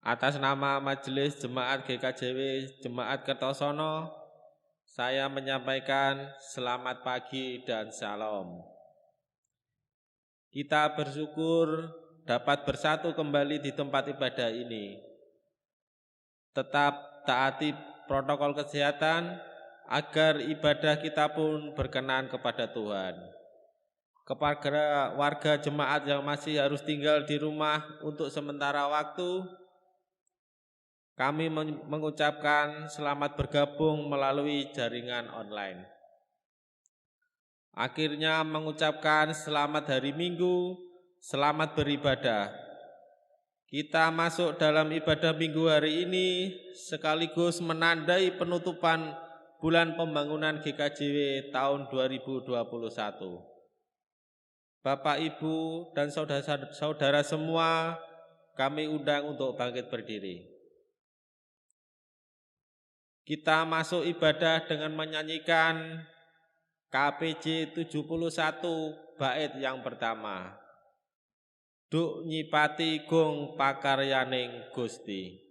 Atas nama Majelis Jemaat GKJW Jemaat Kertosono, saya menyampaikan selamat pagi dan shalom. Kita bersyukur dapat bersatu kembali di tempat ibadah ini. Tetap taati protokol kesehatan agar ibadah kita pun berkenan kepada Tuhan. Kepada warga jemaat yang masih harus tinggal di rumah untuk sementara waktu, kami mengucapkan selamat bergabung melalui jaringan online. Akhirnya mengucapkan selamat hari Minggu, selamat beribadah. Kita masuk dalam ibadah Minggu hari ini sekaligus menandai penutupan bulan pembangunan GKJW tahun 2021. Bapak, Ibu, dan saudara-saudara semua, kami undang untuk bangkit berdiri. Kita masuk ibadah dengan menyanyikan KPJ 71 bait yang pertama. Duk nyipati gong pakaryaning Gusti.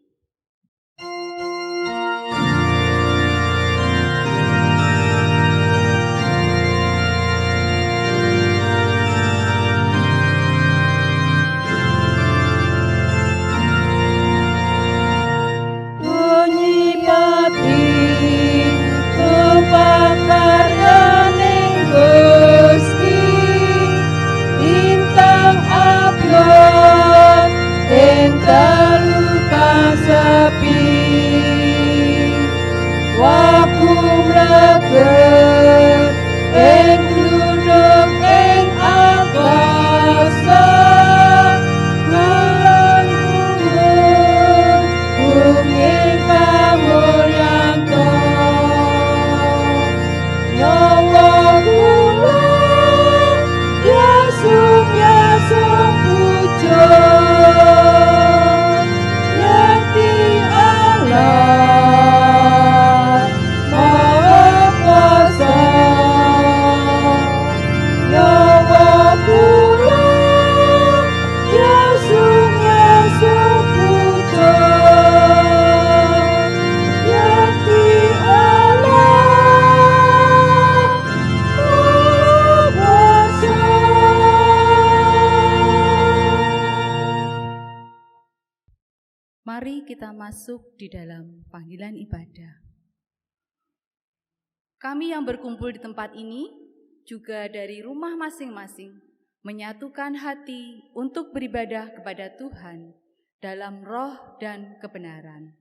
Mari kita masuk di dalam panggilan ibadah. Kami yang berkumpul di tempat ini juga dari rumah masing-masing menyatukan hati untuk beribadah kepada Tuhan dalam roh dan kebenaran.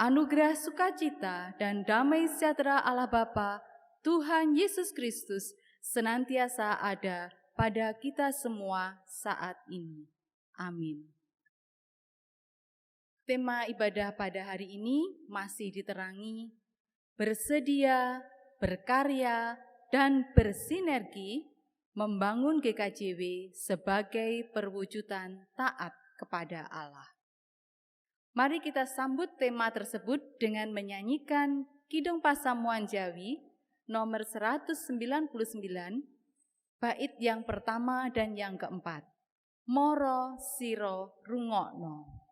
Anugerah sukacita dan damai sejahtera Allah Bapa, Tuhan Yesus Kristus senantiasa ada pada kita semua saat ini. Amin. Tema ibadah pada hari ini masih diterangi bersedia, berkarya, dan bersinergi membangun GKJW sebagai perwujudan taat kepada Allah. Mari kita sambut tema tersebut dengan menyanyikan Kidung Pasamuan Jawi nomor 199, bait yang pertama dan yang keempat. Moro siro rungokno.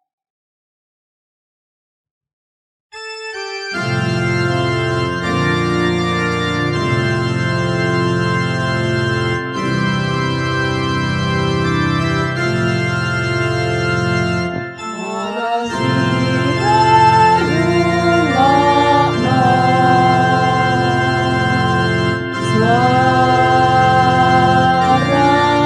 Suaranya dari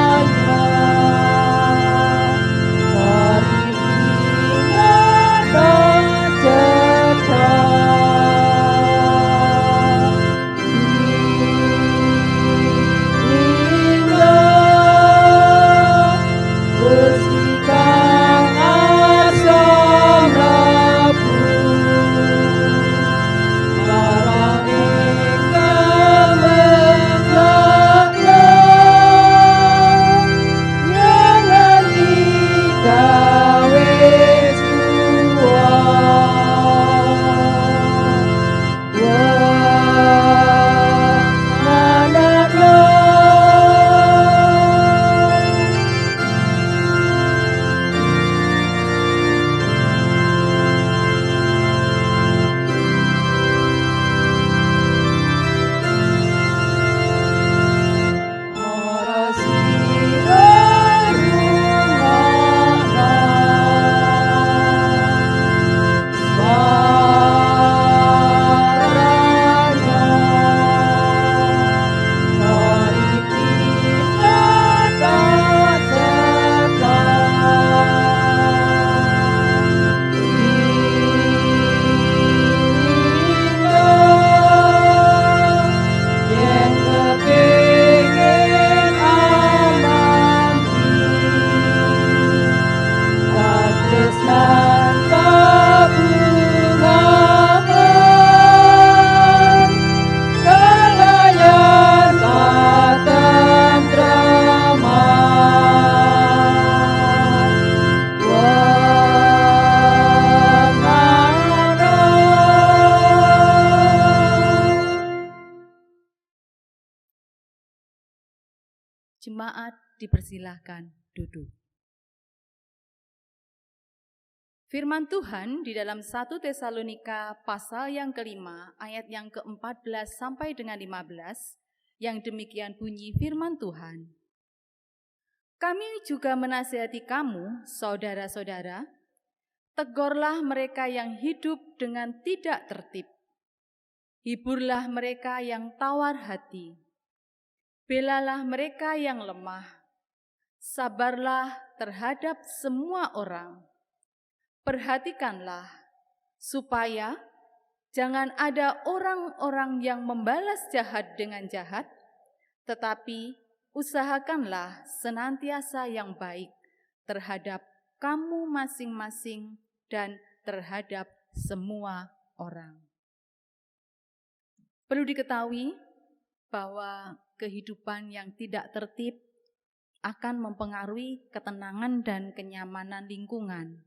Jemaat dipersilahkan duduk. Firman Tuhan di dalam 1 Tesalonika pasal yang kelima ayat yang ke-14 sampai dengan 15 yang demikian bunyi firman Tuhan. Kami juga menasihati kamu, saudara-saudara, tegurlah mereka yang hidup dengan tidak tertib. Hiburlah mereka yang tawar hati. Belalah mereka yang lemah. Sabarlah terhadap semua orang. Perhatikanlah supaya jangan ada orang-orang yang membalas jahat dengan jahat, tetapi usahakanlah senantiasa yang baik terhadap kamu masing-masing dan terhadap semua orang. Perlu diketahui bahwa kehidupan yang tidak tertib akan mempengaruhi ketenangan dan kenyamanan lingkungan.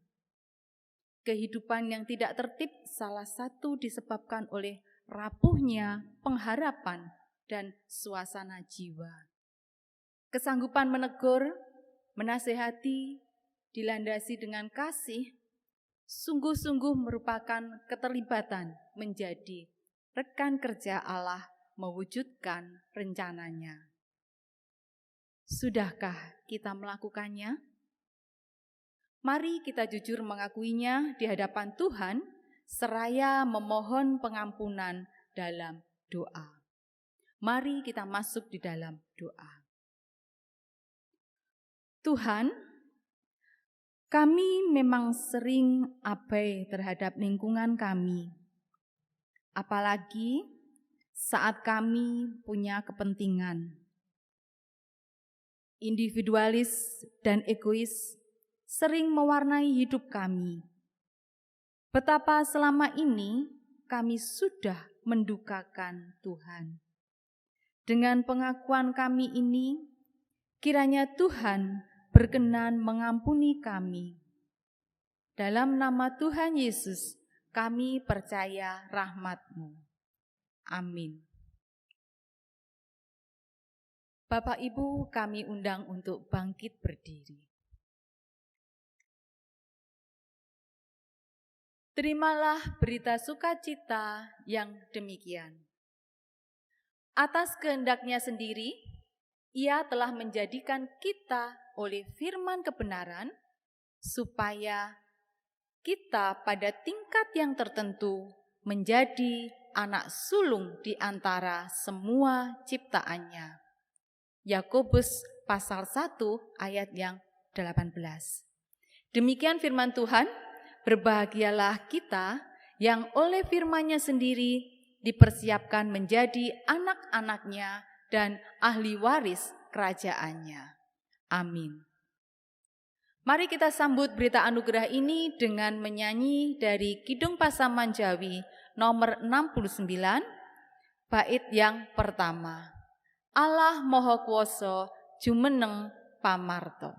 Kehidupan yang tidak tertib salah satu disebabkan oleh rapuhnya pengharapan dan suasana jiwa. Kesanggupan menegur, menasehati, dilandasi dengan kasih, sungguh-sungguh merupakan keterlibatan menjadi rekan kerja Allah mewujudkan rencananya. Sudahkah kita melakukannya? Mari kita jujur mengakuinya di hadapan Tuhan, seraya memohon pengampunan dalam doa. Mari kita masuk di dalam doa. Tuhan, kami memang sering abai terhadap lingkungan kami, apalagi saat kami punya kepentingan. Individualis dan egois sering mewarnai hidup kami. Betapa selama ini kami sudah mendukakan Tuhan. Dengan pengakuan kami ini, kiranya Tuhan berkenan mengampuni kami. Dalam nama Tuhan Yesus, kami percaya rahmat-Mu. Amin. Bapak Ibu, kami undang untuk bangkit berdiri. Terimalah berita sukacita yang demikian. Atas kehendaknya sendiri, Ia telah menjadikan kita oleh firman kebenaran, supaya kita pada tingkat yang tertentu menjadi anak sulung di antara semua ciptaannya. Yakobus pasal 1 ayat yang 18. Demikian firman Tuhan. Berbahagialah kita yang oleh firman-Nya sendiri dipersiapkan menjadi anak-anak-Nya dan ahli waris kerajaan-Nya. Amin. Mari kita sambut berita anugerah ini dengan menyanyi dari Kidung Pasaman Jawi nomor 69, bait yang pertama. Allah Maha Kuwasa jumeneng pamarta.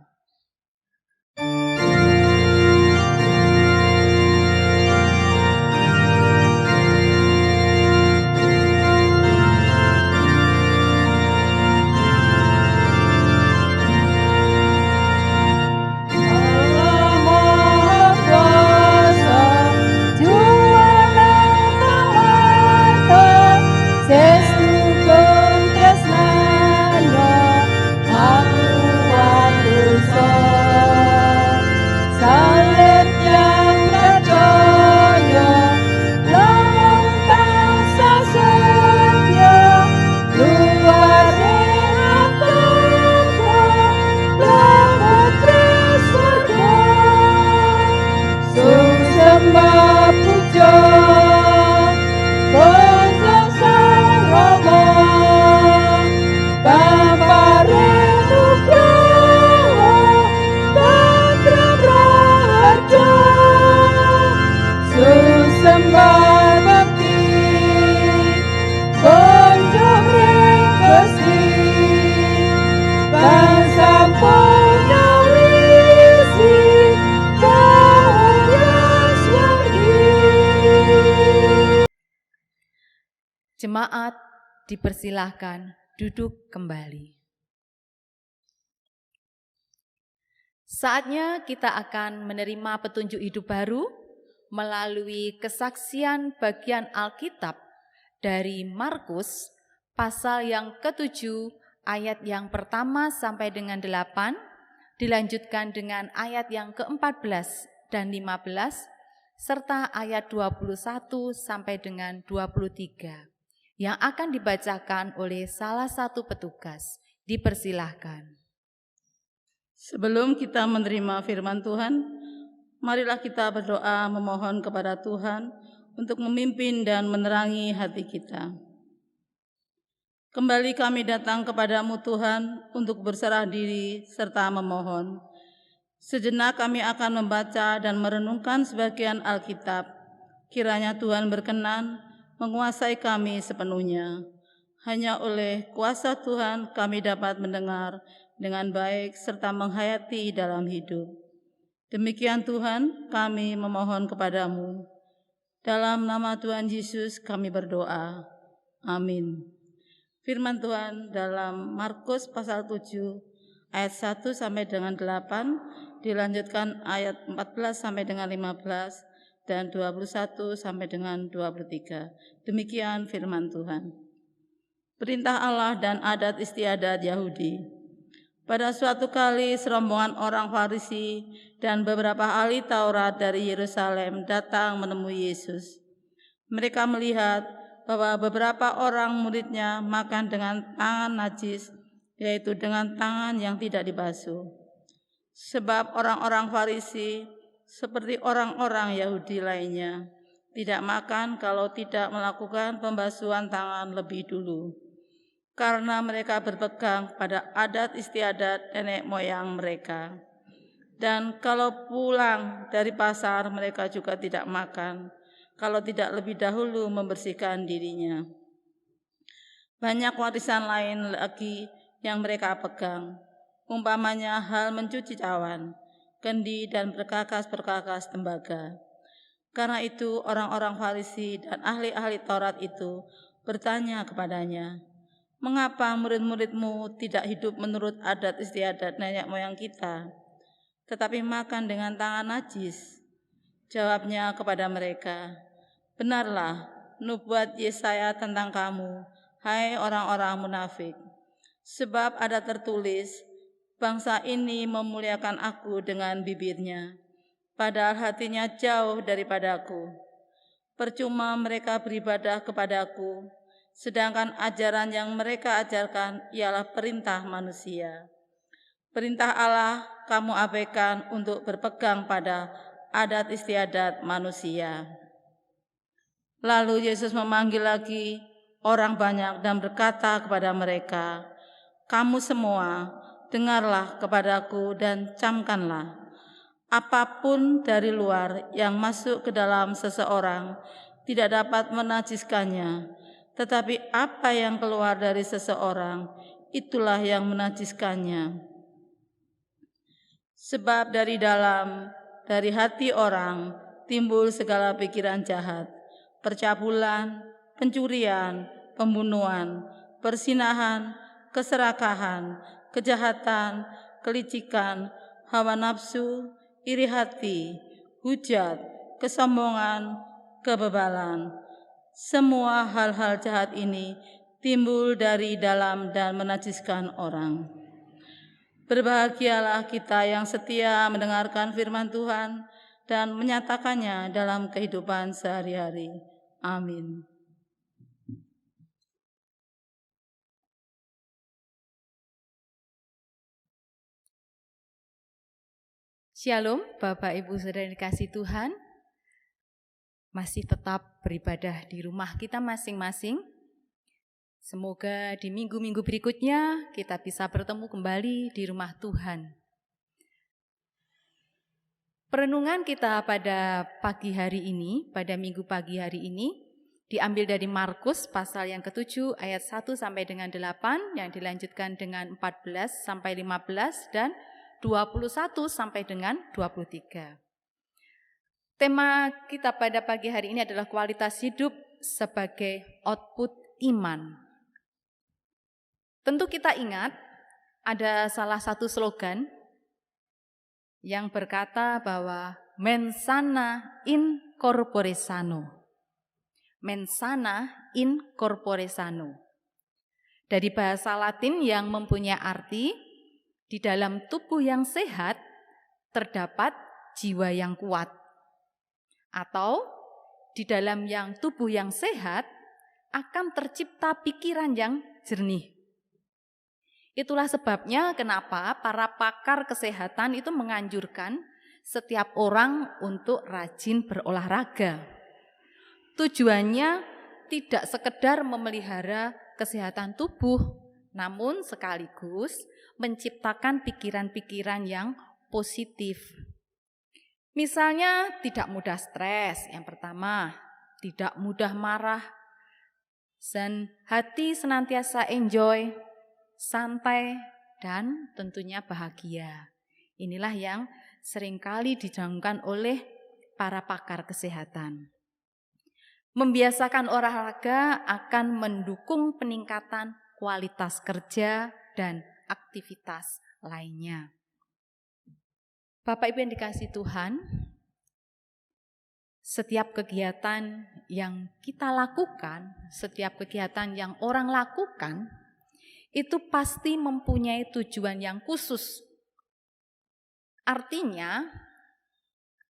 Jemaat dipersilahkan duduk kembali. Saatnya kita akan menerima petunjuk hidup baru melalui kesaksian bagian Alkitab dari Markus pasal yang ke-7 ayat yang pertama sampai dengan 8, dilanjutkan dengan ayat yang ke-14 dan 15, serta ayat 21 sampai dengan 23 yang akan dibacakan oleh salah satu petugas. Dipersilahkan. Sebelum kita menerima firman Tuhan, marilah kita berdoa memohon kepada Tuhan untuk memimpin dan menerangi hati kita. Kembali kami datang kepadamu Tuhan untuk berserah diri serta memohon. Sejenak kami akan membaca dan merenungkan sebagian Alkitab. Kiranya Tuhan berkenan menguasai kami sepenuhnya. Hanya oleh kuasa Tuhan kami dapat mendengar dengan baik serta menghayati dalam hidup. Demikian Tuhan, kami memohon kepadamu. Dalam nama Tuhan Yesus kami berdoa. Amin. Firman Tuhan dalam Markus pasal 7 ayat 1 sampai dengan 8, dilanjutkan ayat 14 sampai dengan 15 dan 21 sampai dengan 23. Demikian firman Tuhan. Perintah Allah dan adat istiadat Yahudi. Pada suatu kali serombongan orang Farisi dan beberapa ahli Taurat dari Yerusalem datang menemui Yesus. Mereka melihat bahwa beberapa orang muridnya makan dengan tangan najis, yaitu dengan tangan yang tidak dibasuh. Sebab orang-orang Farisi seperti orang-orang Yahudi lainnya tidak makan kalau tidak melakukan pembasuhan tangan lebih dulu, karena mereka berpegang pada adat istiadat nenek moyang mereka. Dan kalau pulang dari pasar, mereka juga tidak makan kalau tidak lebih dahulu membersihkan dirinya. Banyak warisan lain lagi yang mereka pegang, umpamanya hal mencuci cawan, kendi, dan berkakas-berkakas tembaga. Karena itu orang-orang Farisi dan ahli-ahli Taurat itu bertanya kepadanya, "Mengapa murid-muridmu tidak hidup menurut adat istiadat nenek moyang kita, tetapi makan dengan tangan najis?" Jawabnya kepada mereka, "Benarlah nubuat Yesaya tentang kamu, hai orang-orang munafik. Sebab ada tertulis, bangsa ini memuliakan aku dengan bibirnya, padahal hatinya jauh daripadaku. Percuma mereka beribadah kepadaku, sedangkan ajaran yang mereka ajarkan ialah perintah manusia. Perintah Allah kamu abaikan untuk berpegang pada adat istiadat manusia." Lalu Yesus memanggil lagi orang banyak dan berkata kepada mereka, "Kamu semua, dengarlah kepadaku dan camkanlah. Apapun dari luar yang masuk ke dalam seseorang tidak dapat menajiskannya, tetapi apa yang keluar dari seseorang, itulah yang menajiskannya. Sebab dari dalam, dari hati orang, timbul segala pikiran jahat, percabulan, pencurian, pembunuhan, persinahan, keserakahan, kejahatan, kelicikan, hawa nafsu, iri hati, hujat, kesombongan, kebebalan. Semua hal-hal jahat ini timbul dari dalam dan menajiskan orang. Berbahagialah kita yang setia mendengarkan firman Tuhan dan menyatakannya dalam kehidupan sehari-hari. Amin. Shalom, Bapak Ibu Saudara yang dikasihi Tuhan. Masih tetap beribadah di rumah kita masing-masing. Semoga di minggu-minggu berikutnya kita bisa bertemu kembali di rumah Tuhan. Perenungan kita pada pagi hari ini, pada minggu pagi hari ini, diambil dari Markus pasal yang ke-7 ayat 1 sampai dengan 8, yang dilanjutkan dengan 14 sampai 15 dan 21 sampai dengan 23. Tema kita pada pagi hari ini adalah kualitas hidup sebagai output iman. Tentu kita ingat ada salah satu slogan yang berkata bahwa mens sana in corpore sano. Mens sana in corpore sano. Dari bahasa Latin yang mempunyai arti di dalam tubuh yang sehat terdapat jiwa yang kuat. Atau di dalam tubuh yang sehat akan tercipta pikiran yang jernih. Itulah sebabnya kenapa para pakar kesehatan itu menganjurkan setiap orang untuk rajin berolahraga. Tujuannya tidak sekedar memelihara kesehatan tubuh, namun sekaligus menciptakan pikiran-pikiran yang positif. Misalnya tidak mudah stres, yang pertama, tidak mudah marah, dan hati senantiasa enjoy, santai, dan tentunya bahagia. Inilah yang seringkali dicanangkan oleh para pakar kesehatan. Membiasakan olahraga akan mendukung peningkatan kualitas kerja dan aktivitas lainnya. Bapak Ibu yang dikasihi Tuhan, setiap kegiatan yang kita lakukan, setiap kegiatan yang orang lakukan, itu pasti mempunyai tujuan yang khusus. Artinya,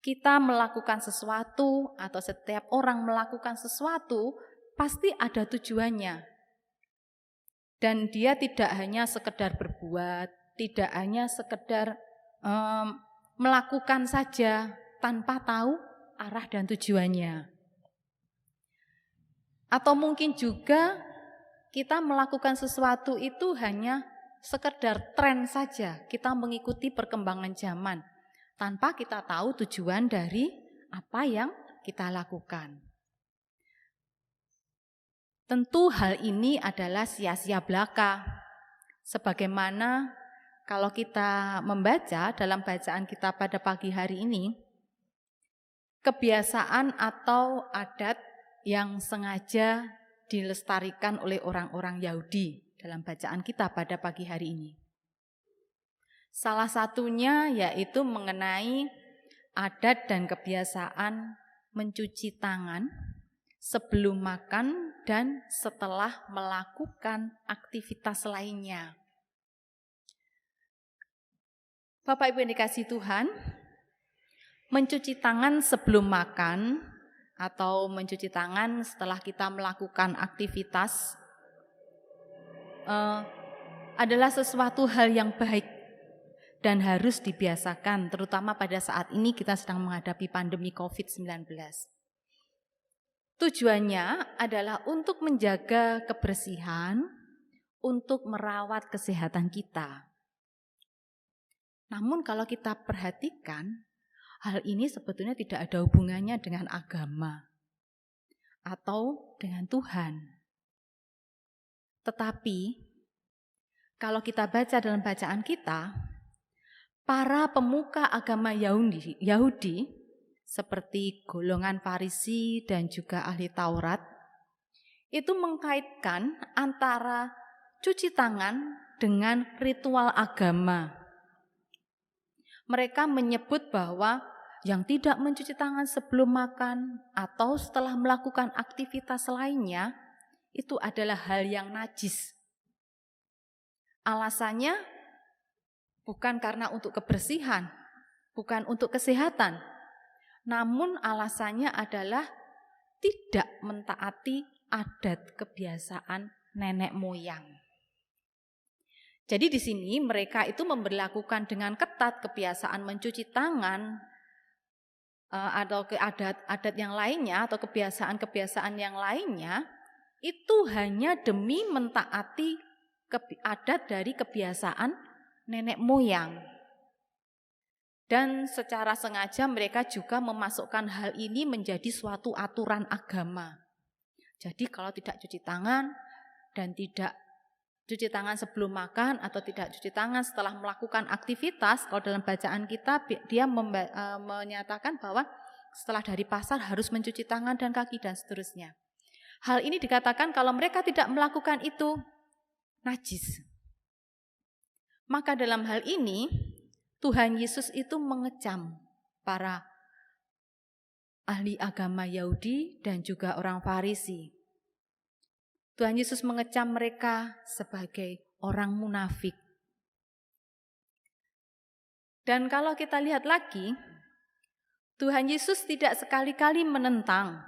kita melakukan sesuatu atau setiap orang melakukan sesuatu pasti ada tujuannya. Dan dia tidak hanya sekedar berbuat, tidak hanya sekedar melakukan saja tanpa tahu arah dan tujuannya. Atau mungkin juga kita melakukan sesuatu itu hanya sekedar tren saja, kita mengikuti perkembangan zaman tanpa kita tahu tujuan dari apa yang kita lakukan. Tentu hal ini adalah sia-sia belaka. Sebagaimana kalau kita membaca dalam bacaan kita pada pagi hari ini, kebiasaan atau adat yang sengaja dilestarikan oleh orang-orang Yahudi dalam bacaan kita pada pagi hari ini. Salah satunya yaitu mengenai adat dan kebiasaan mencuci tangan sebelum makan dan setelah melakukan aktivitas lainnya. Bapak Ibu yang dikasihi Tuhan, mencuci tangan sebelum makan atau mencuci tangan setelah kita melakukan aktivitas adalah sesuatu hal yang baik dan harus dibiasakan, terutama pada saat ini kita sedang menghadapi pandemi COVID-19. Tujuannya adalah untuk menjaga kebersihan, untuk merawat kesehatan kita. Namun kalau kita perhatikan, hal ini sebetulnya tidak ada hubungannya dengan agama atau dengan Tuhan. Tetapi kalau kita baca dalam bacaan kita, para pemuka agama Yahudi seperti golongan Farisi dan juga ahli Taurat itu mengkaitkan antara cuci tangan dengan ritual agama. Mereka menyebut bahwa yang tidak mencuci tangan sebelum makan atau setelah melakukan aktivitas lainnya itu adalah hal yang najis. Alasannya bukan karena untuk kebersihan, bukan untuk kesehatan, namun alasannya adalah tidak mentaati adat kebiasaan nenek moyang. Jadi di sini mereka itu memberlakukan dengan ketat kebiasaan mencuci tangan atau adat yang lainnya atau kebiasaan yang lainnya itu hanya demi mentaati adat dari kebiasaan nenek moyang. Dan secara sengaja mereka juga memasukkan hal ini menjadi suatu aturan agama. Jadi kalau tidak cuci tangan dan tidak cuci tangan sebelum makan atau tidak cuci tangan setelah melakukan aktivitas, kalau dalam bacaan kita dia menyatakan bahwa setelah dari pasar harus mencuci tangan dan kaki dan seterusnya. Hal ini dikatakan kalau mereka tidak melakukan itu najis. Maka dalam hal ini Tuhan Yesus itu mengecam para ahli agama Yahudi dan juga orang Farisi. Tuhan Yesus mengecam mereka sebagai orang munafik. Dan kalau kita lihat lagi, Tuhan Yesus tidak sekali-kali menentang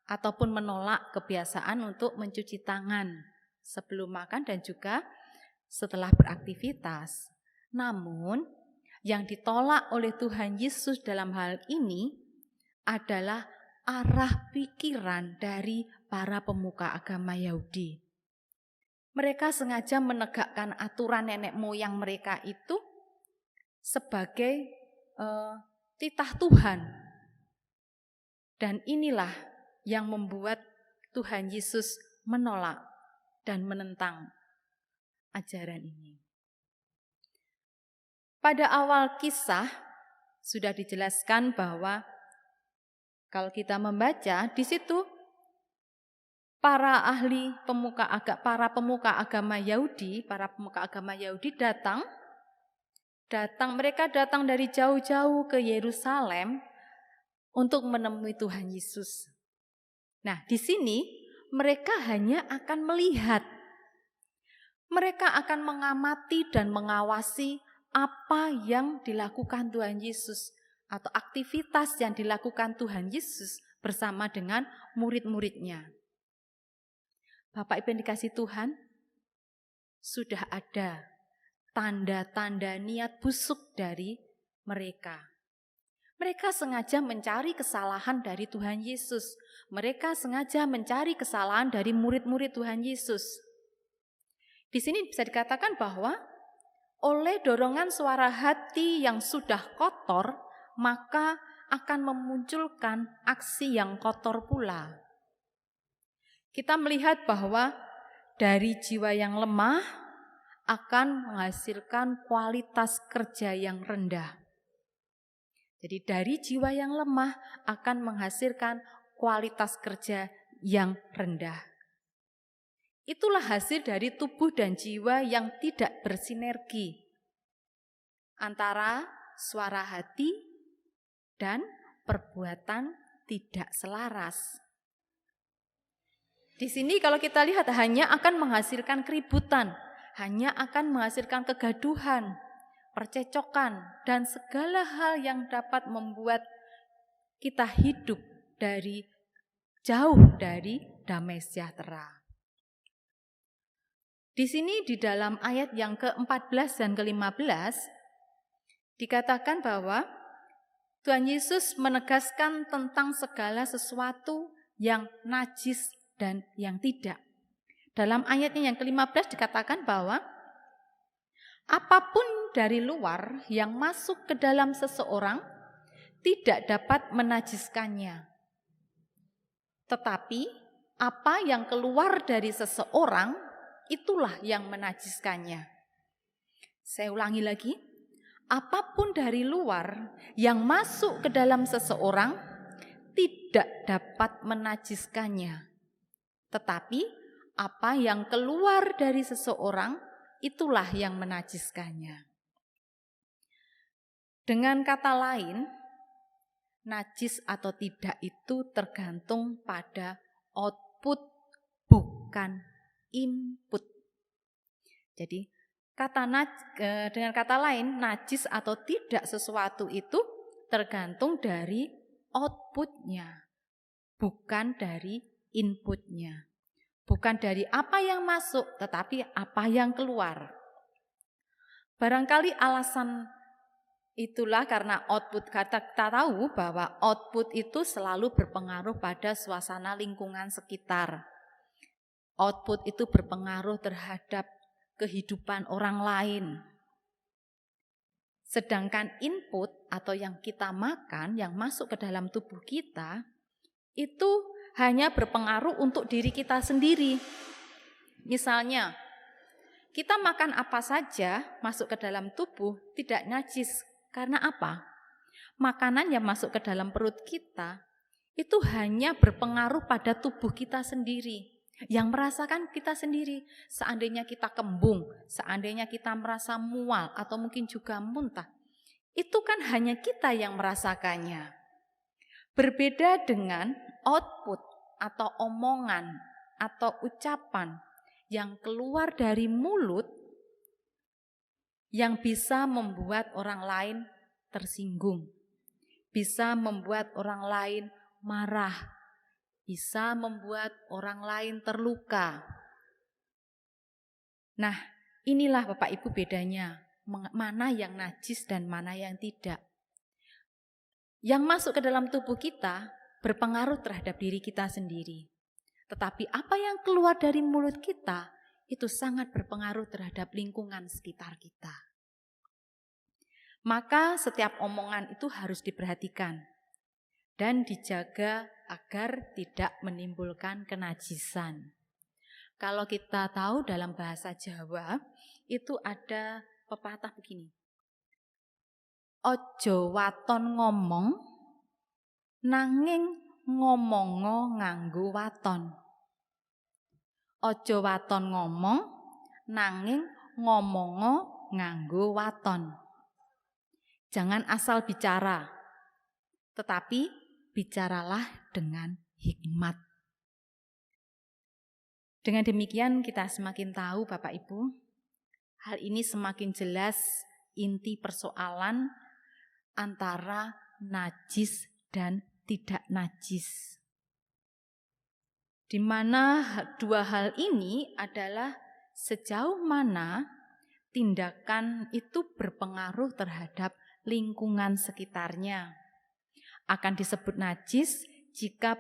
ataupun menolak kebiasaan untuk mencuci tangan sebelum makan dan juga setelah beraktivitas. Namun, yang ditolak oleh Tuhan Yesus dalam hal ini adalah arah pikiran dari para pemuka agama Yahudi. Mereka sengaja menegakkan aturan nenek moyang mereka itu sebagai titah Tuhan. Dan inilah yang membuat Tuhan Yesus menolak dan menentang ajaran ini. Pada awal kisah sudah dijelaskan bahwa kalau kita membaca di situ para pemuka agama Yahudi mereka datang dari jauh-jauh ke Yerusalem untuk menemui Tuhan Yesus. Nah, di sini mereka hanya akan melihat. Mereka akan mengamati dan mengawasi apa yang dilakukan Tuhan Yesus atau aktivitas yang dilakukan Tuhan Yesus bersama dengan murid-muridnya. Bapak Ibu yang dikasihi Tuhan, sudah ada tanda-tanda niat busuk dari mereka. Mereka sengaja mencari kesalahan dari Tuhan Yesus. Mereka sengaja mencari kesalahan dari murid-murid Tuhan Yesus. Di sini bisa dikatakan bahwa oleh dorongan suara hati yang sudah kotor, maka akan memunculkan aksi yang kotor pula. Kita melihat bahwa dari jiwa yang lemah akan menghasilkan kualitas kerja yang rendah. Jadi dari jiwa yang lemah akan menghasilkan kualitas kerja yang rendah. Itulah hasil dari tubuh dan jiwa yang tidak bersinergi antara suara hati dan perbuatan tidak selaras. Di sini kalau kita lihat hanya akan menghasilkan keributan, hanya akan menghasilkan kegaduhan, percecokan, dan segala hal yang dapat membuat kita hidup jauh dari damai sejahtera. Di sini di dalam ayat yang ke-14 dan ke-15 dikatakan bahwa Tuhan Yesus menegaskan tentang segala sesuatu yang najis dan yang tidak. Dalam ayatnya yang ke-15 dikatakan bahwa apapun dari luar yang masuk ke dalam seseorang tidak dapat menajiskannya. Tetapi apa yang keluar dari seseorang itulah yang menajiskannya. Saya ulangi lagi. Apapun dari luar yang masuk ke dalam seseorang tidak dapat menajiskannya. Tetapi apa yang keluar dari seseorang itulah yang menajiskannya. Dengan kata lain, najis atau tidak itu tergantung pada output, bukan input. Jadi dengan kata lain, najis atau tidak sesuatu itu tergantung dari outputnya, bukan dari inputnya. Bukan dari apa yang masuk, tetapi apa yang keluar. Barangkali alasan itulah karena output, kita tahu bahwa output itu selalu berpengaruh pada suasana lingkungan sekitar. Output itu berpengaruh terhadap kehidupan orang lain. Sedangkan input atau yang kita makan, yang masuk ke dalam tubuh kita, itu hanya berpengaruh untuk diri kita sendiri. Misalnya, kita makan apa saja masuk ke dalam tubuh tidak najis. Karena apa? Makanan yang masuk ke dalam perut kita itu hanya berpengaruh pada tubuh kita sendiri. Yang merasakan kita sendiri. Seandainya kita kembung, seandainya kita merasa mual atau mungkin juga muntah, itu kan hanya kita yang merasakannya. Berbeda dengan output atau omongan atau ucapan yang keluar dari mulut yang bisa membuat orang lain tersinggung, bisa membuat orang lain marah, bisa membuat orang lain terluka. Nah, inilah Bapak Ibu bedanya, mana yang najis dan mana yang tidak. Yang masuk ke dalam tubuh kita berpengaruh terhadap diri kita sendiri. Tetapi apa yang keluar dari mulut kita itu sangat berpengaruh terhadap lingkungan sekitar kita. Maka setiap omongan itu harus diperhatikan dan dijaga agar tidak menimbulkan kenajisan. Kalau kita tahu dalam bahasa Jawa itu ada pepatah begini. Ojo waton ngomong nanging ngomongo nganggo waton. Ojo waton ngomong nanging ngomongo nganggo waton. Jangan asal bicara, tetapi bicaralah dengan hikmat. Dengan demikian kita semakin tahu Bapak Ibu, hal ini semakin jelas inti persoalan antara najis dan tidak najis. Di mana dua hal ini adalah sejauh mana tindakan itu berpengaruh terhadap lingkungan sekitarnya. Akan disebut najis jika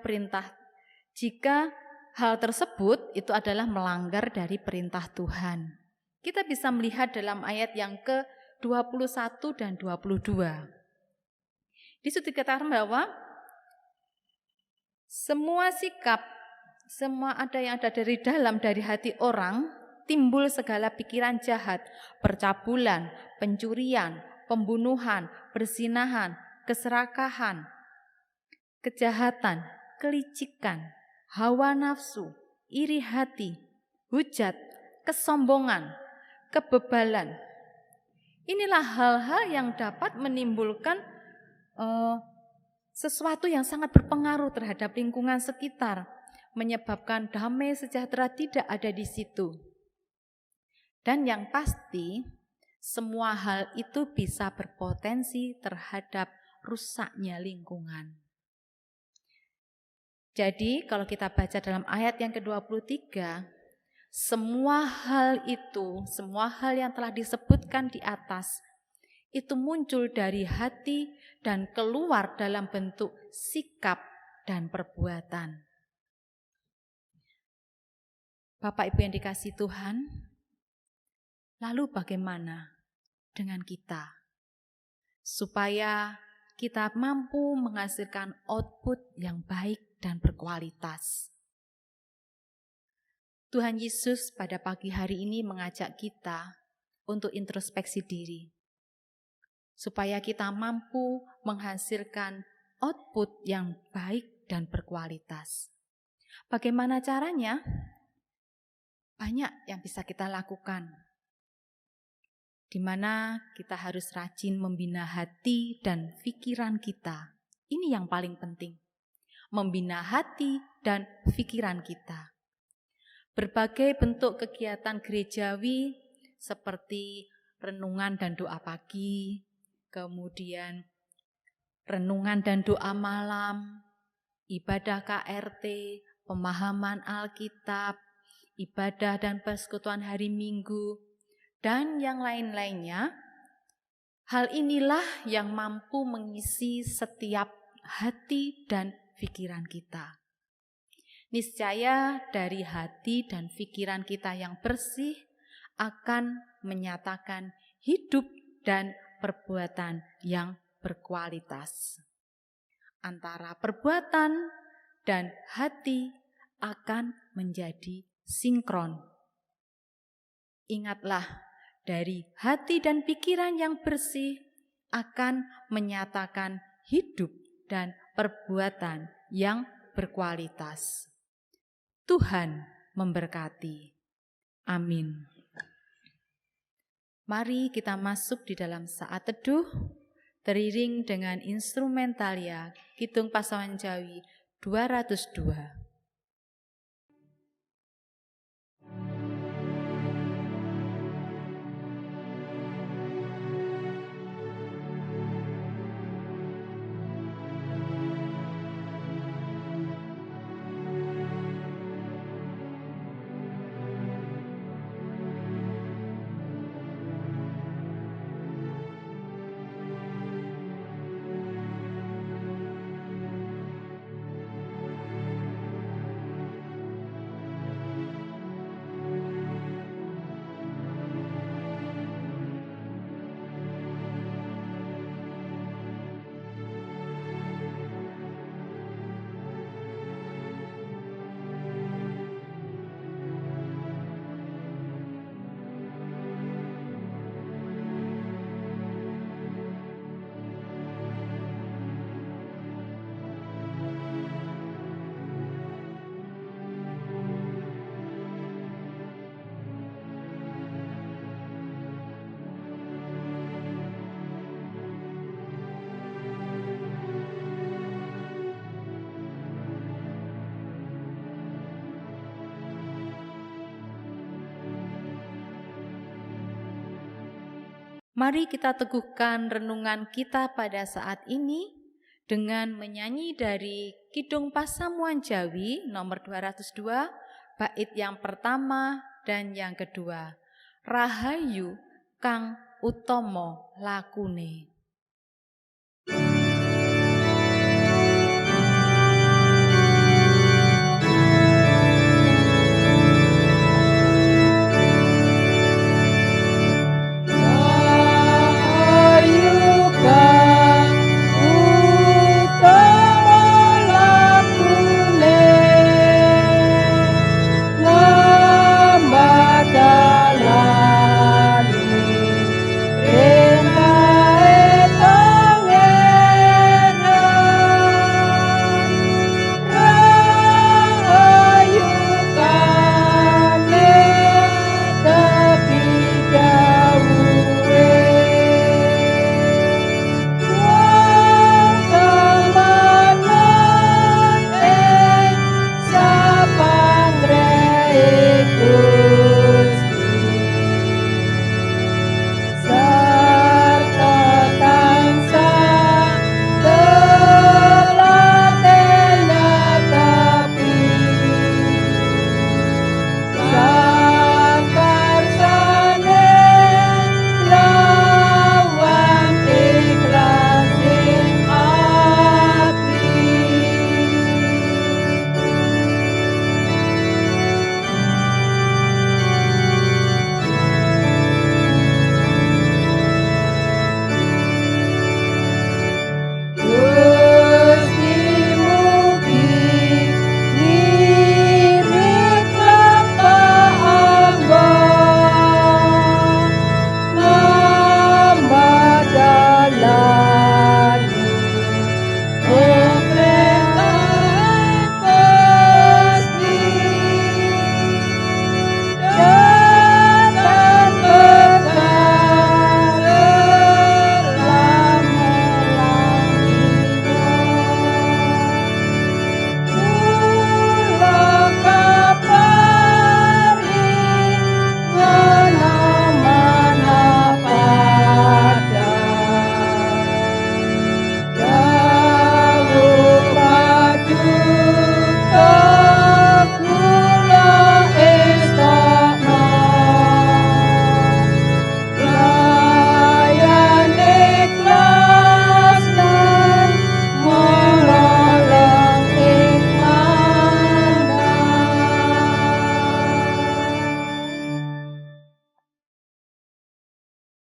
hal tersebut itu adalah melanggar dari perintah Tuhan. Kita bisa melihat dalam ayat yang ke-21 dan 22. Di situ dikatakan bahwa semua sikap, semua yang ada dari dalam dari hati orang, timbul segala pikiran jahat, percabulan, pencurian, pembunuhan, perzinahan, keserakahan, kejahatan, kelicikan, hawa nafsu, iri hati, hujat, kesombongan, kebebalan. Inilah hal-hal yang dapat menimbulkan sesuatu yang sangat berpengaruh terhadap lingkungan sekitar, menyebabkan damai sejahtera tidak ada di situ. Dan yang pasti, semua hal itu bisa berpotensi terhadap rusaknya lingkungan. Jadi kalau kita baca dalam ayat yang ke-23, semua hal yang telah disebutkan di atas, itu muncul dari hati dan keluar dalam bentuk sikap dan perbuatan. Bapak Ibu yang dikasihi Tuhan, lalu bagaimana dengan kita? Supaya kita mampu menghasilkan output yang baik dan berkualitas. Tuhan Yesus pada pagi hari ini mengajak kita untuk introspeksi diri. Supaya kita mampu menghasilkan output yang baik dan berkualitas. Bagaimana caranya? Banyak yang bisa kita lakukan. Di mana kita harus rajin membina hati dan pikiran kita. Ini yang paling penting. Membina hati dan pikiran kita. Berbagai bentuk kegiatan gerejawi seperti renungan dan doa pagi, kemudian renungan dan doa malam, ibadah KRT, pemahaman Alkitab, ibadah dan persekutuan hari Minggu, dan yang lain-lainnya. Hal inilah yang mampu mengisi setiap hati dan pikiran kita. Niscaya dari hati dan pikiran kita yang bersih akan menyatakan hidup dan perbuatan yang berkualitas. Antara perbuatan dan hati akan menjadi sinkron. Ingatlah, dari hati dan pikiran yang bersih akan menyatakan hidup dan perbuatan yang berkualitas. Tuhan memberkati. Amin. Mari kita masuk di dalam saat teduh teriring dengan instrumentalia Kidung Pasaman Jawi 202. Mari kita teguhkan renungan kita pada saat ini dengan menyanyi dari Kidung Pasamuan Jawi nomor 202, bait yang pertama dan yang kedua. Rahayu kang utama lakune.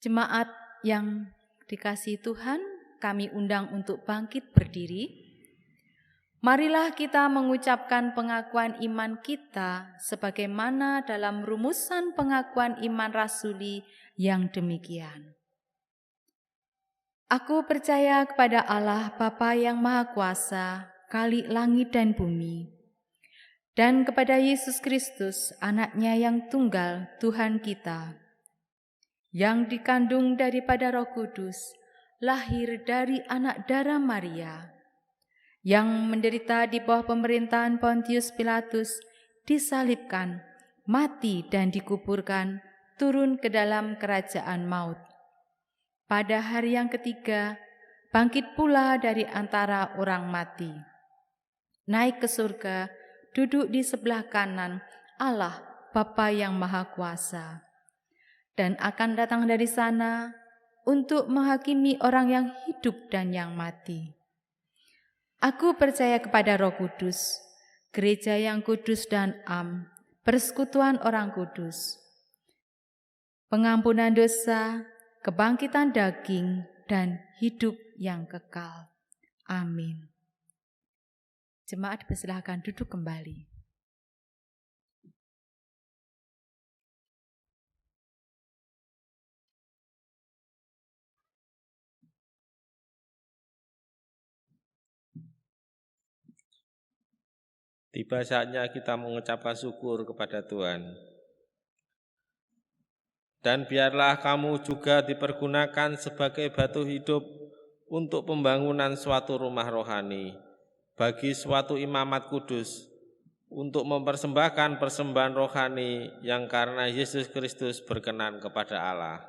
Jemaat yang dikasihi Tuhan, kami undang untuk bangkit berdiri. Marilah kita mengucapkan pengakuan iman kita sebagaimana dalam rumusan pengakuan iman rasuli yang demikian. Aku percaya kepada Allah Bapa yang Maha Kuasa, Khalik langit dan bumi, dan kepada Yesus Kristus, Anak-Nya yang tunggal, Tuhan kita, yang dikandung daripada Roh Kudus, lahir dari anak darah Maria, yang menderita di bawah pemerintahan Pontius Pilatus, disalibkan, mati dan dikuburkan, turun ke dalam kerajaan maut. Pada hari yang ketiga, bangkit pula dari antara orang mati, naik ke surga, duduk di sebelah kanan Allah Bapa yang Maha Kuasa, dan akan datang dari sana untuk menghakimi orang yang hidup dan yang mati. Aku percaya kepada Roh Kudus, gereja yang kudus dan am, persekutuan orang kudus, pengampunan dosa, kebangkitan daging, dan hidup yang kekal. Amin. Jemaat dipersilahkan duduk kembali. Tiba saatnya kita mengucapkan syukur kepada Tuhan. Dan biarlah kamu juga dipergunakan sebagai batu hidup untuk pembangunan suatu rumah rohani bagi suatu imamat kudus, untuk mempersembahkan persembahan rohani yang karena Yesus Kristus berkenan kepada Allah.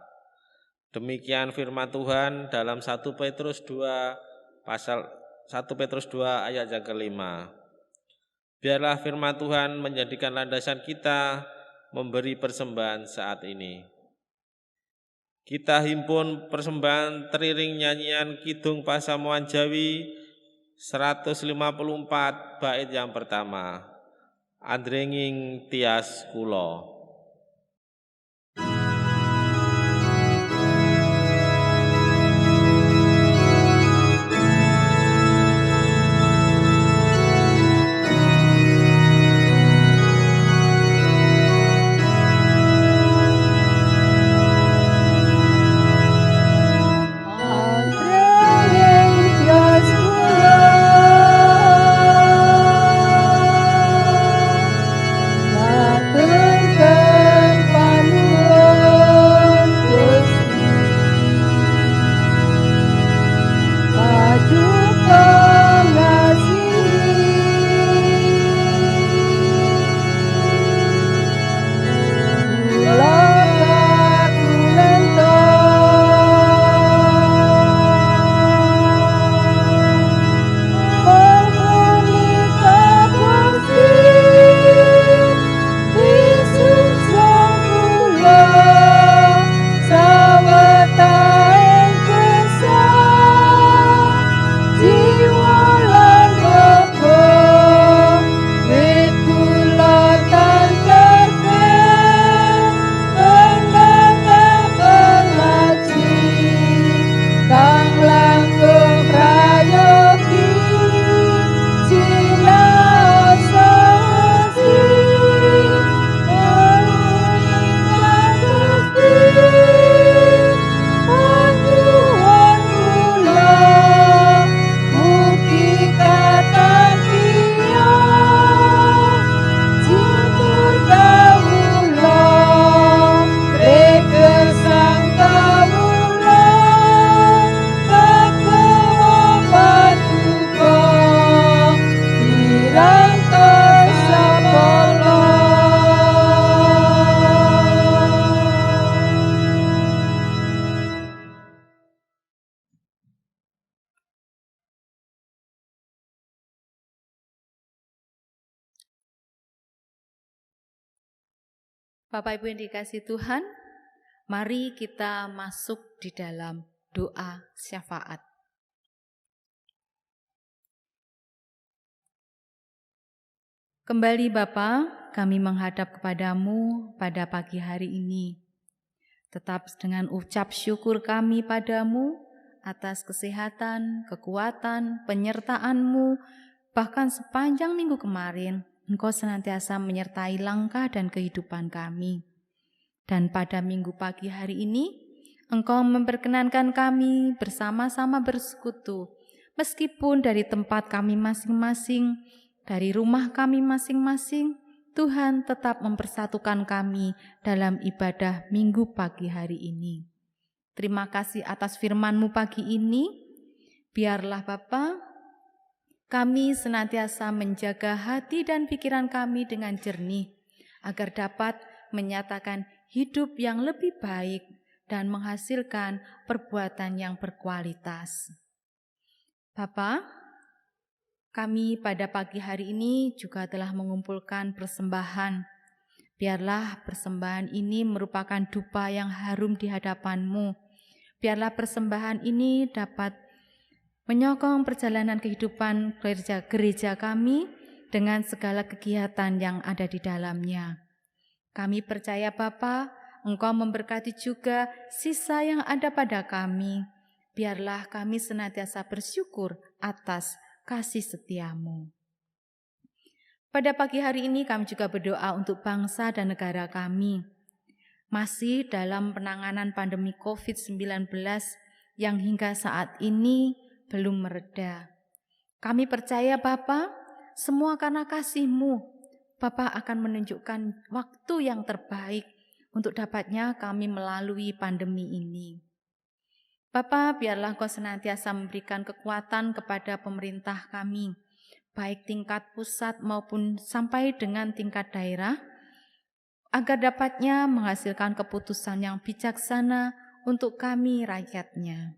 Demikian firman Tuhan dalam 1 Petrus 2 ayat yang kelima. Biarlah firman Tuhan menjadikan landasan kita memberi persembahan saat ini. Kita himpun persembahan teriring nyanyian Kidung Pasamuan Jawi 154 bait yang pertama. Andrenging tias kulo. Bapak Ibu yang dikasihi Tuhan, mari kita masuk di dalam doa syafaat. Kembali Bapa, kami menghadap kepadamu pada pagi hari ini. Tetap dengan ucap syukur kami padamu atas kesehatan, kekuatan, penyertaan-Mu, bahkan sepanjang minggu kemarin, Engkau senantiasa menyertai langkah dan kehidupan kami. Dan pada minggu pagi hari ini, Engkau memperkenankan kami bersama-sama bersekutu, meskipun dari tempat kami masing-masing, dari rumah kami masing-masing, Tuhan tetap mempersatukan kami dalam ibadah minggu pagi hari ini. Terima kasih atas firman-Mu pagi ini. Biarlah Bapa, kami senantiasa menjaga hati dan pikiran kami dengan jernih, agar dapat menyatakan hidup yang lebih baik dan menghasilkan perbuatan yang berkualitas. Bapa, kami pada pagi hari ini juga telah mengumpulkan persembahan. Biarlah persembahan ini merupakan dupa yang harum di hadapan-Mu. Biarlah persembahan ini dapat menyokong perjalanan kehidupan gereja kami dengan segala kegiatan yang ada di dalamnya. Kami percaya Bapa, Engkau memberkati juga sisa yang ada pada kami. Biarlah kami senantiasa bersyukur atas kasih setia-Mu. Pada pagi hari ini kami juga berdoa untuk bangsa dan negara kami. Masih dalam penanganan pandemi COVID-19 yang hingga saat ini belum mereda. Kami percaya Bapa, semua karena kasih-Mu, Bapa akan menunjukkan waktu yang terbaik untuk dapatnya kami melalui pandemi ini. Bapa, biarlah Kau senantiasa memberikan kekuatan kepada pemerintah kami, baik tingkat pusat maupun sampai dengan tingkat daerah, agar dapatnya menghasilkan keputusan yang bijaksana untuk kami rakyatnya.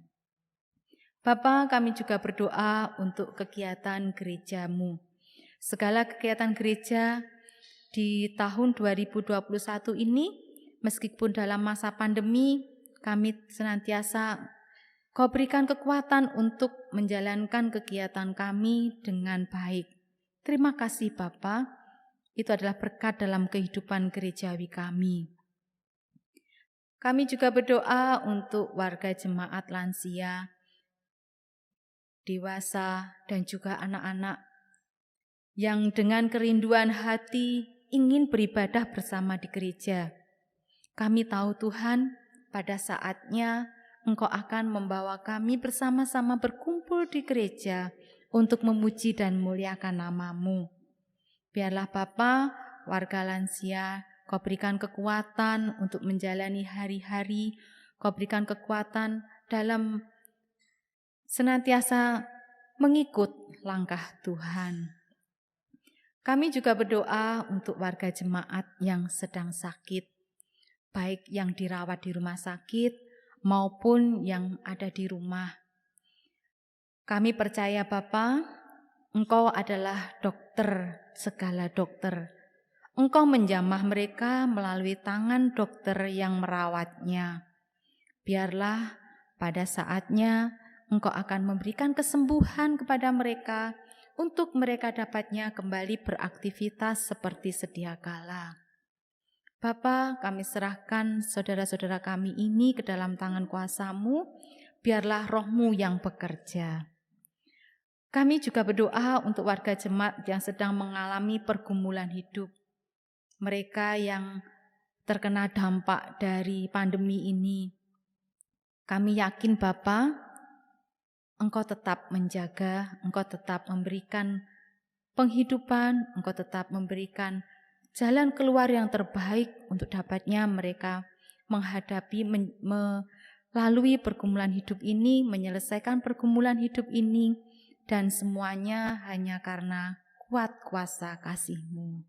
Bapa, kami juga berdoa untuk kegiatan gereja-Mu. Segala kegiatan gereja di tahun 2021 ini, meskipun dalam masa pandemi, kami senantiasa Kau berikan kekuatan untuk menjalankan kegiatan kami dengan baik. Terima kasih Bapa, itu adalah berkat dalam kehidupan gerejawi kami. Kami juga berdoa untuk warga jemaat lansia, dewasa, dan juga anak-anak yang dengan kerinduan hati ingin beribadah bersama di gereja. Kami tahu Tuhan, pada saatnya Engkau akan membawa kami bersama-sama berkumpul di gereja untuk memuji dan muliakan nama-Mu. Biarlah Bapa, warga lansia, Kau berikan kekuatan untuk menjalani hari-hari, Kau berikan kekuatan dalam senantiasa mengikut langkah Tuhan. Kami juga berdoa untuk warga jemaat yang sedang sakit, baik yang dirawat di rumah sakit, maupun yang ada di rumah. Kami percaya Bapa, Engkau adalah dokter segala dokter. Engkau menjamah mereka melalui tangan dokter yang merawatnya. Biarlah pada saatnya Engkau akan memberikan kesembuhan kepada mereka untuk mereka dapatnya kembali beraktivitas seperti sedia kala. Bapa, kami serahkan saudara-saudara kami ini ke dalam tangan kuasa-Mu, biarlah Roh-Mu yang bekerja. Kami juga berdoa untuk warga jemaat yang sedang mengalami pergumulan hidup. Mereka yang terkena dampak dari pandemi ini. Kami yakin Bapa, Engkau tetap menjaga, Engkau tetap memberikan penghidupan, Engkau tetap memberikan jalan keluar yang terbaik untuk dapatnya mereka menghadapi, melalui pergumulan hidup ini, menyelesaikan pergumulan hidup ini, dan semuanya hanya karena kuat kuasa kasih-Mu.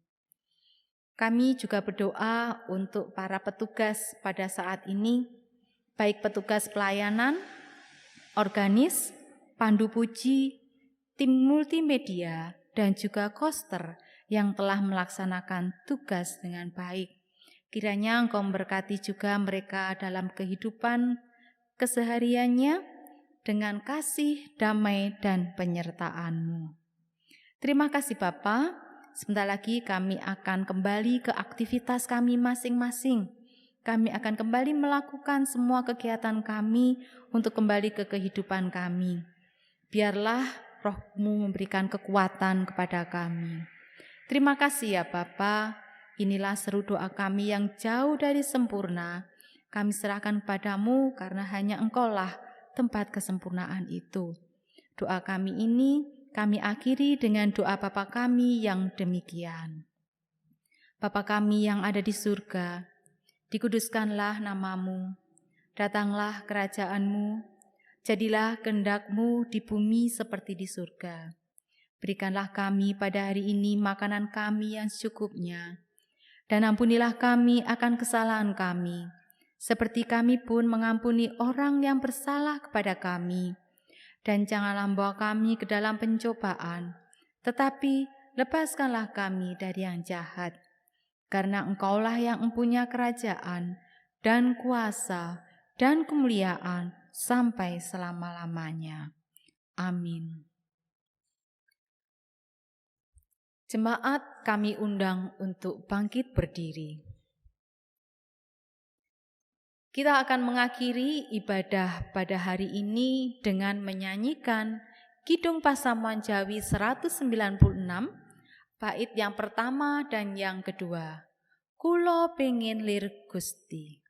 Kami juga berdoa untuk para petugas pada saat ini, baik petugas pelayanan, organis, pandu puji, tim multimedia, dan juga koster yang telah melaksanakan tugas dengan baik. Kiranya Engkau memberkati juga mereka dalam kehidupan kesehariannya dengan kasih, damai, dan penyertaan-Mu. Terima kasih Bapa. Sebentar lagi kami akan kembali ke aktivitas kami masing-masing. Kami akan kembali melakukan semua kegiatan kami untuk kembali ke kehidupan kami. Biarlah Roh-Mu memberikan kekuatan kepada kami. Terima kasih ya Bapa, inilah seru doa kami yang jauh dari sempurna. Kami serahkan padamu karena hanya Engkaulah tempat kesempurnaan itu. Doa kami ini kami akhiri dengan doa Bapa kami yang demikian. Bapa kami yang ada di surga, dikuduskanlah nama-Mu, Datanglah kerajaan-Mu, jadilah kehendak-Mu di bumi seperti di surga. Berikanlah kami pada hari ini makanan kami yang secukupnya, dan ampunilah kami akan kesalahan kami, seperti kami pun mengampuni orang yang bersalah kepada kami. Dan janganlah membawa kami ke dalam pencobaan, tetapi lepaskanlah kami dari yang jahat. Karena Engkaulah yang mempunyai kerajaan dan kuasa dan kemuliaan sampai selama-lamanya. Amin. Jemaat kami undang untuk bangkit berdiri. Kita akan mengakhiri ibadah pada hari ini dengan menyanyikan Kidung Pasamuan Jawi 196, bait yang pertama dan yang kedua. Kulo pengin lir Gusti.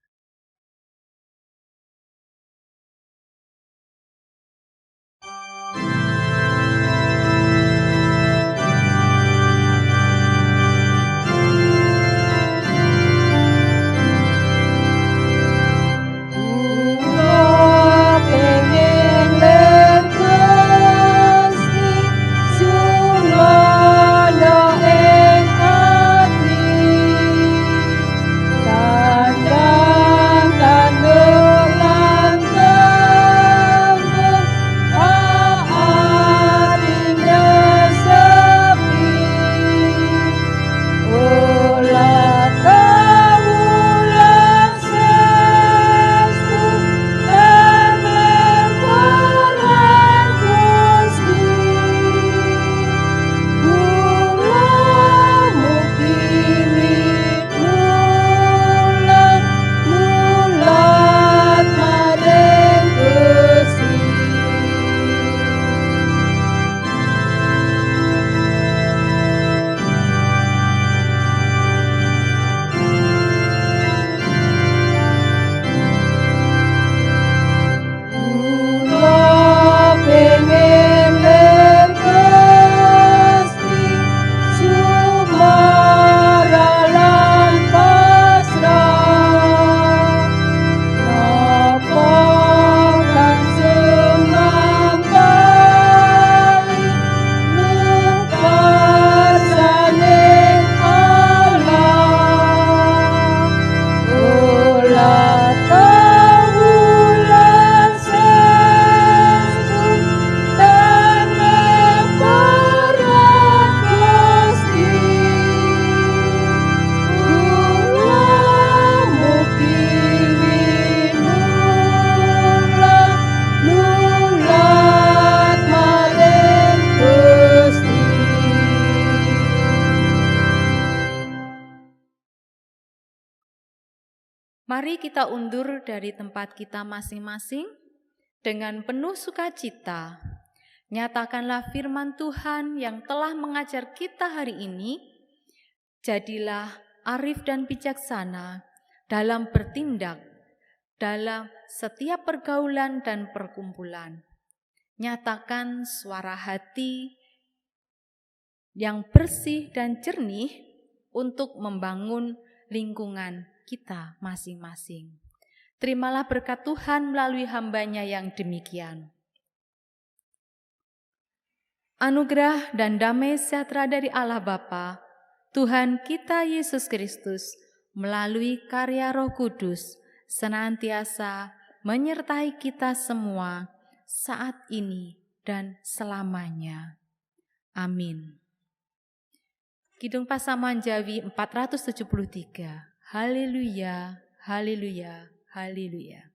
Mari kita undur dari tempat kita masing-masing dengan penuh sukacita. Nyatakanlah firman Tuhan yang telah mengajar kita hari ini. Jadilah arif dan bijaksana dalam bertindak, dalam setiap pergaulan dan perkumpulan. Nyatakan suara hati yang bersih dan jernih untuk membangun lingkungan kita masing-masing. Terimalah berkat Tuhan melalui hamba-Nya yang demikian. Anugerah dan damai sejahtera dari Allah Bapa, Tuhan kita Yesus Kristus, melalui karya Roh Kudus, senantiasa menyertai kita semua saat ini dan selamanya. Amin. Kidung Pasamuan Jawi 473. Haleluya, haleluya, haleluya.